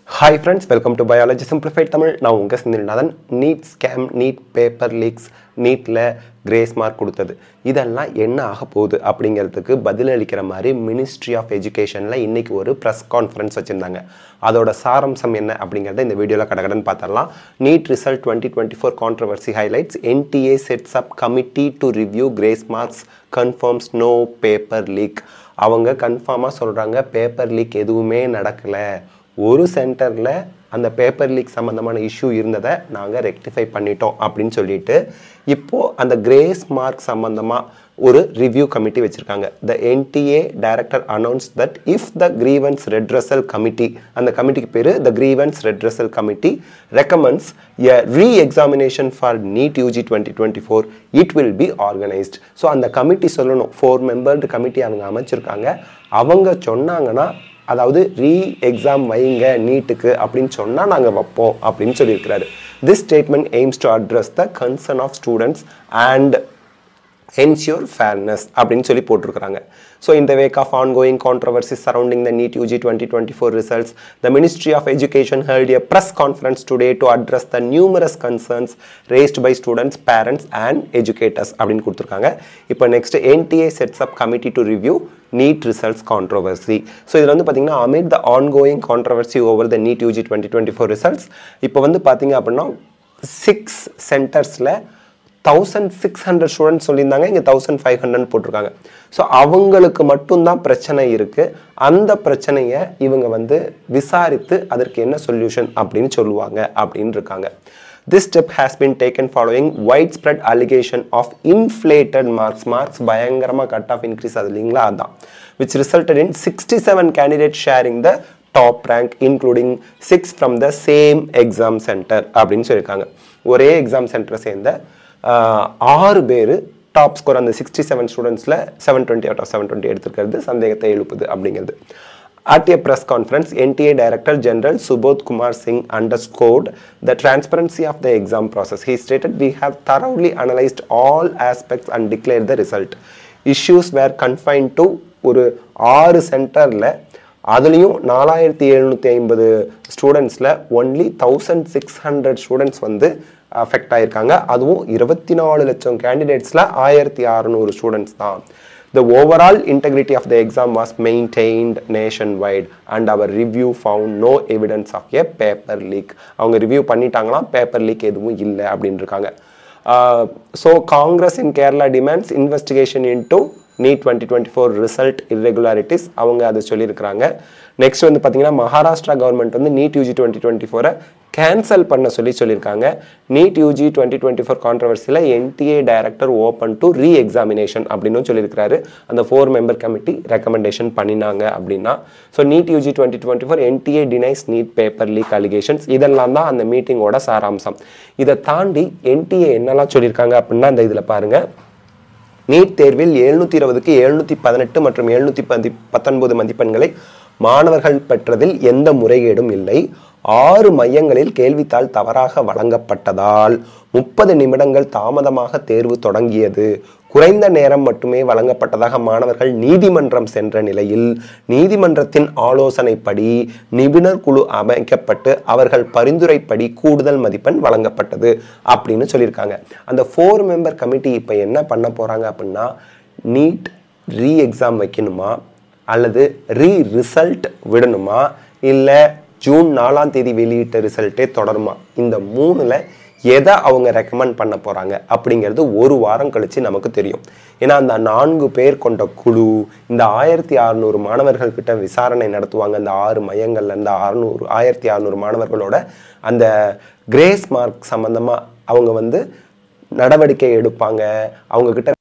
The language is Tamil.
Hi friends, welcome to Biology Simplified Tamil. நான் உங்க Senthilnathan. NEET scam, NEET paper leaks, நீட்ல கிரேஸ் மார்க் கொடுத்தது இதெல்லாம் என்ன ஆக போகுது அப்படிங்கிறதுக்கு பதிலளிக்கிற மாதிரி மினிஸ்ட்ரி ஆஃப் எஜுகேஷனில் இன்னைக்கு ஒரு ப்ரெஸ் கான்ஃபரன்ஸ் வச்சுருந்தாங்க. அதோட சாரம்சம் என்ன அப்படிங்கிறத இந்த வீடியோவில் கடகடன்னு பார்த்துடலாம். NEET result 2024 controversy highlights. NTA sets up committee to review grace marks, confirms no paper leak. அவங்க கன்ஃபார்மாக சொல்கிறாங்க பேப்பர் லீக் எதுவுமே நடக்கலை. ஒரு சென்டரில் அந்த பேப்பர் லீக் சம்மந்தமான இஷ்யூ இருந்ததை நாங்கள் ரெக்டிஃபை பண்ணிட்டோம் அப்படின்னு சொல்லிட்டு இப்போது அந்த கிரேஸ் மார்க் சம்மந்தமாக ஒரு ரிவ்யூ கமிட்டி வச்சுருக்காங்க. The NTA director announce that if the grievance redressal committee, அந்த கமிட்டிக்கு பேர் the grievance redressal committee, recommends a reexamination for NEET UG 2024 it will be organised. So அந்த கமிட்டி சொல்லணும், 4 மெம்பர்டு கமிட்டி அவங்க அமைச்சிருக்காங்க. அவங்க சொன்னாங்கன்னா, அதாவது எக்ஸாம் வைங்க நீட்டுக்கு அப்படின்னு சொன்னால் நாங்கள் வைப்போம் அப்படின்னு சொல்லியிருக்கிறாரு. This statement aims to address the concern of students and ensure fairness அப்படின்னு சொல்லி போட்டிருக்கிறாங்க. So in the wake of ongoing controversies surrounding the NEET UG 2024 results, the Ministry of Education held a press conference today to address the numerous concerns raised by students, parents and educators அப்படின்னு கொடுத்துருக்காங்க. இப்போ next NTA sets up committee to review NEET results controversy. So இதில் வந்து பார்த்தீங்கன்னா amid the ongoing controversy over the NEET UG 2024 results, இப்போ வந்து பார்த்தீங்க அப்படின்னா 6 சென்டர்ஸில் 1600 ஸ்டூடெண்ட்ஸ் சொல்லியிருந்தாங்க, இங்கே 1500 போட்டிருக்காங்க. ஸோ அவங்களுக்கு மட்டும்தான் பிரச்சனை இருக்குது. அந்த பிரச்சனையை இவங்க வந்து விசாரித்து அதற்கு என்ன சொல்யூஷன் அப்படின்னு சொல்லுவாங்க அப்படின்னு இருக்காங்க. This step has been taken following widespread allegation of inflated marks பயங்கரமாக கட் ஆஃப் இன்க்ரீஸ் அது இல்லைங்களா, அதுதான், which resulted in 67 candidates sharing the top rank including 6 from the same exam center அப்படின்னு சொல்லியிருக்காங்க. ஒரே எக்ஸாம் சென்டரை சேர்ந்த 6 பேர் டாப் ஸ்கோர் அந்த 67 ஸ்டூடெண்ட்ஸில் 720 out of 720 எடுத்திருக்கிறது சந்தேகத்தை எழுப்புது அப்படிங்கிறது. At a press conference, NTA Director General Subodh Kumar Singh underscored the transparency of the exam process. He stated, "We have thoroughly analyzed all aspects and declared the result. Issues were confined to ஒரு 6 சென்டரில், அதுலேயும் 4750 ஸ்டூடெண்ட்ஸில் ஒன்லி 1600 ஸ்டூடெண்ட்ஸ் வந்து அஃபெக்ட் ஆகியிருக்காங்க. அதுவும் 24 லட்சம் கேண்டிடேட்ஸில் 1600 ஸ்டூடெண்ட்ஸ் தான். The overall integrity of the exam was maintained nationwide and our review found no evidence of a paper leak." அவங்க ரிவ்யூ பண்ணிட்டாங்களாம், பேப்பர் லீக் எதுவும் இல்லை அப்படின்னு இருக்காங்க. So Congress in Kerala demands investigation into NEET 2024 result irregularities. அவங்க அதை சொல்லியிருக்கிறாங்க. நெக்ஸ்ட் வந்து பார்த்தீங்கன்னா மகாராஷ்டிரா கவர்மெண்ட் வந்து NEET UG 2024 கேன்சல் பண்ண சொல்லியிருக்காங்க. NEET UG 2024 கான்ட்ரவர்சியில் NTA director open to reexamination அப்படின்னு சொல்லியிருக்கிறாரு. அந்த 4 மெம்பர் கமிட்டி ரெக்கமெண்டேஷன் பண்ணினாங்க அப்படின்னா. So NEET UG 2024 NTA denies NEET paper leak allegations. இதெல்லாம் தான் அந்த மீட்டிங்கோட சாராம்சம். இதை தாண்டி NTA என்னெல்லாம் சொல்லியிருக்காங்க அப்படின்னா இந்த இதில் பாருங்கள். நீட் தேர்வில் 720க்கு 718 மற்றும் 719 மதிப்பெண்களை மாணவர்கள் பெற்றதில் எந்த முறைகேடும் இல்லை. 6 மையங்களில் கேள்வித்தாள் தவறாக வழங்கப்பட்டதால் 30 நிமிடங்கள் தாமதமாக தேர்வு தொடங்கியது. குறைந்த நேரம் மட்டுமே வழங்கப்பட்டதாக மாணவர்கள் நீதிமன்றம் சென்ற நிலையில் நீதிமன்றத்தின் ஆலோசனைப்படி நிபுணர் குழு அமைக்கப்பட்டு அவர்கள் பரிந்துரைப்படி கூடுதல் மதிப்பெண் வழங்கப்பட்டது அப்படின்னு சொல்லியிருக்காங்க. அந்த 4 மெம்பர் கமிட்டி இப்போ என்ன பண்ண போகிறாங்க அப்படின்னா, நீட் எக்ஸாம் வைக்கணுமா அல்லது ரிசல்ட் விடணுமா இல்லை ஜூன் 4ஆம் தேதி வெளியிட்ட ரிசல்ட்டே தொடருமா, இந்த 3ல் எதை அவங்க ரெக்கமெண்ட் பண்ண போகிறாங்க அப்படிங்கிறது ஒரு வாரம் கழித்து நமக்கு தெரியும். ஏன்னா அந்த 4 பேர் கொண்ட குழு இந்த 1600 மாணவர்கள்கிட்ட விசாரணை நடத்துவாங்க. அந்த 6 மையங்களில் இந்த 1600 மாணவர்களோட அந்த கிரேஸ் மார்க் சம்மந்தமாக அவங்க வந்து நடவடிக்கை எடுப்பாங்க. அவங்கக்கிட்ட